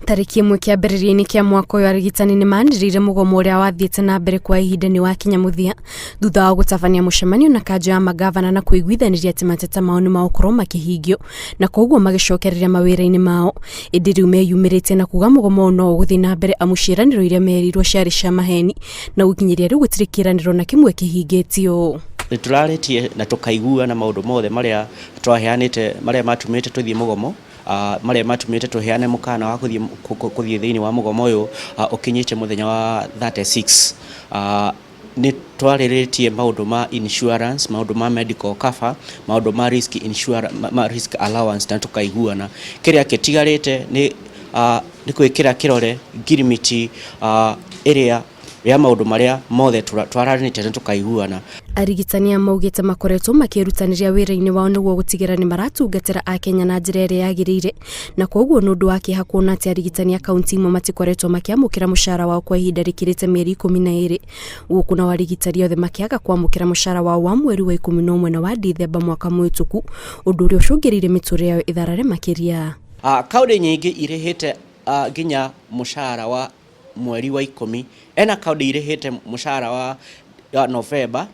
Tariki imwe kiambĩrĩria-inĩ kia mwaka ũyũ arigitani nĩ manĩrĩire mũgomo ũrĩa wathiĩte na mbere kwa ihinda nĩ wakinya mũthia thutha wa gũtabania mũcemanio na kanjũ ya magavana na kũiguithanĩria atĩ mateta mao nĩ magũkorwo makĩhingio na koguo magĩcokereria mawĩra-inĩ mao. Ĩndĩ rĩu meyumĩrĩtie na kuga mũgomo no ũgũthiĩ na mbere amu ciĩranĩro iria merirwo ciarĩ cia maheni na gũkinyĩria rĩu gũtirĩ kĩĩranĩro na kĩmwe kĩhingĩtio. Nĩtũrarĩtie na tũkaiguana maũndũ mothe marĩa twaheanĩte marĩa matumĩte tũthiĩ mũgomo, marĩa matumĩte tuheane mũkana wa gũthiĩ thĩinĩ wa mũgomo ũyũ ũkinyĩte mũthenya wa 36. Nĩ twarĩrĩtie maũndũ ma insurance, maũndũ ma medical cover, maũndũ ma risk allowance na tukaiguana. Kĩrĩa kĩtigarĩte nĩ gwĩkĩra kĩrore ngirimiti ĩrĩa ya maũndũ marĩa mothe twararanĩte na tukaiguana. Arigitani maugĩte makoretwo makĩrutanĩria wĩra-inĩ wao nĩguo gũtigĩrĩra nĩ maratungatĩra akenya na njĩra ĩrĩa yagĩrĩire, na koguo nĩ ũndũ wa kĩeha kuona atĩ arigitani a kaunti imwe matikoretwo makĩamũkĩra mũcara wao kwa ihinda rĩkĩrĩte mĩeri 12, gũkũ na arigitani othe makĩaga kwamũkĩra mũcara wao wa mweri wa 11 na wa Dithemba mwaka mũhĩtũku, ũndũ ũrĩa ũcũngĩrĩire mĩtũrĩre yao ĩtharare makĩria. Kaunti nyingĩ irĩhĩte nginya mũcara wa mweri wa 10, ena kaunti irĩhĩte mũcara wa November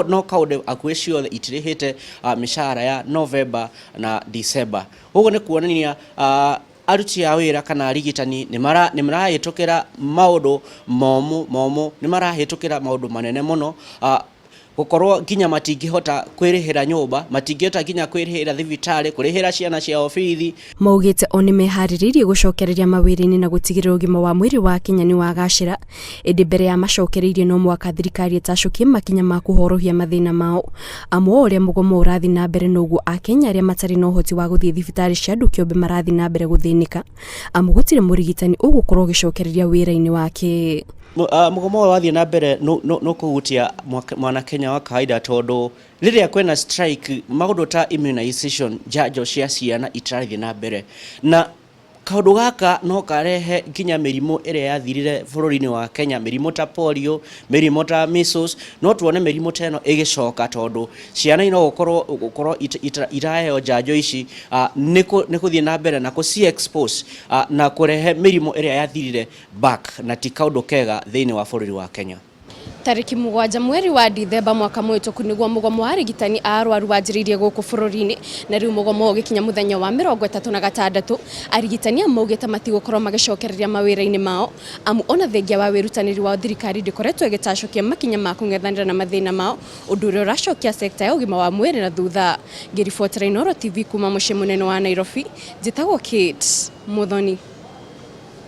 no kaunti akuhĩ ciothe itirĩhĩte mĩcara ya November na December. Ũguo nĩ kuonania aruti a wĩra kana arigitani nĩ marahĩtũkĩra maũndũ momũ, nĩ marahĩtũkĩra maũndũ manene mũno, gũkorwo nginya matingĩhota kwĩrĩhĩra nyũmba, matingĩhota nginya kwĩrĩhĩra thibitarĩ, kũrĩhĩra ciana cia obithi. Maugĩte o nĩ meharĩrĩirie gũcokereria mawĩra-inĩ na gũtigĩrĩra ũgima wa mwĩrĩ wa Kenya nĩ wagacĩra. Ĩndĩ mbere ya macokereirie no mwaka thirikari ĩtacũkie makinya ma kũhorohia mathĩna mao, amu ũrĩa mũgomo ũrathiĩ na mbere noguo Akenya arĩa matarĩ na ũhoti wa gũthiĩ thibitarĩ cia andũ kĩũmbe marathiĩ na mbere gũthĩnĩka, amu gũtirĩ mũrigitani ũgũkorwo ũgĩcokereria wĩra-inĩ wake. Mũgomo ũyũ wathiĩ na mbere no kũhutia mwana Kenya wa kawaida, tondũ rĩrĩa kwĩna strike maũndũ ta immunization, njanjo cia ciana itirathiĩ na mbere, na kaũndũ gaka no karehe nginya mĩrimũ ĩrĩa yathirire bũrũri-inĩ wa Kenya, mĩrimũ ta polio, mĩrimũ ta measles. No tuone mĩrimũ ta ĩno ĩgĩcoka, tondũ ciana ino gũkorwo iraheo njanjo ici nĩ gũthiĩ na mbere na expose na kũrehe mĩrimũ ĩrĩa yathirire back, na ti kaũndũ kega thĩinĩ wa bũrũri wa Kenya. Tariki 7 mweri wa Dithemba mwaka mũhĩtũku nĩguo mũgomo wa arigitani a arwaru wanjĩrĩirie gũkũ bũrũri-inĩ, na rĩu mũgomo ũgĩkinya mũthenya wa 36. Arigitani maugĩte matigũkorwo magĩcokereria mawĩra-inĩ mao, amu ona thengia wa wĩrutanĩri wa thirikari ndĩkoretwo ĩgĩtacũkia makinya ma kũng'ethanĩra na mathĩna mao, ũndũ ũrĩa ũracokia sekta ya ũgima wa mwĩrĩ na thutha. Ngĩribotera Inooro TV kuma mũciĩ mũnene wa Nairobi, njĩtagwo Kate Muthoni.